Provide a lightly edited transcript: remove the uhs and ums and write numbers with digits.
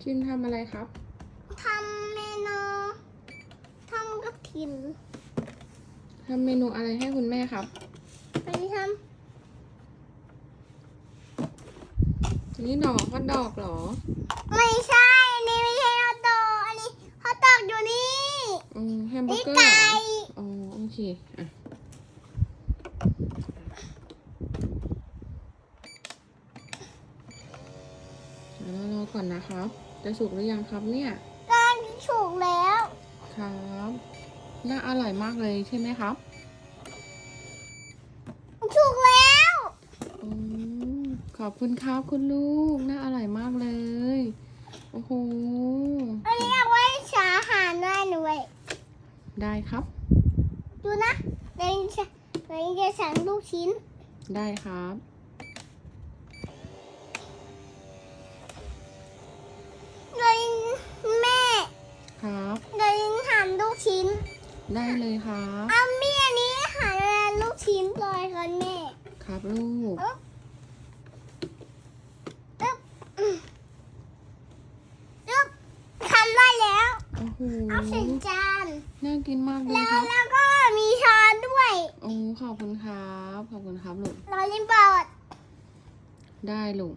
ชินทำอะไรครับทำเมนูทำกระถิ่นทำเมนูอะไรให้คุณแม่ครับไปทนี่ดอกก็ดอกเหรอำไม่ใช่อันนี้ไม่ใช่ฮอทดอกอันนี้ฮอทดอกอยู่นี่แฮมเบอร์เกอร์ไก่อ๋อโอเคอ่ะเดี๋ยวเรารอก่อนนะครับจะสุกหรือยังครับเนี่ยกางฉุกแล้ว ครับน่าอร่อยมากเลยใช่ไหมครับฉุกแล้ว อืมขอบคุณครับคุณลูกน่าอร่อยมากเลยโอ้โหอันนี้เอาไว้ฉาอาหารได้หนูไว้ได้ครับดูนะเดี๋ยวจะสั่งลูกชิ้นได้ครับเดี๋ยวแม่ ครับ เดี๋ยวทำลูกชิ้นได้เลยครับ เอาเมียนี้หาลูกชิ้นลอยก่อนแม่ครับลูกทำได้แล้ว โอ้โห เอาใส่จาน น่ากินมากเลย แล้ว ครับ แล้วก็มีช้อนด้วย โอ้ขอบคุณครับขอบคุณครับลูก เราเล่นบอร์ด ได้ลูก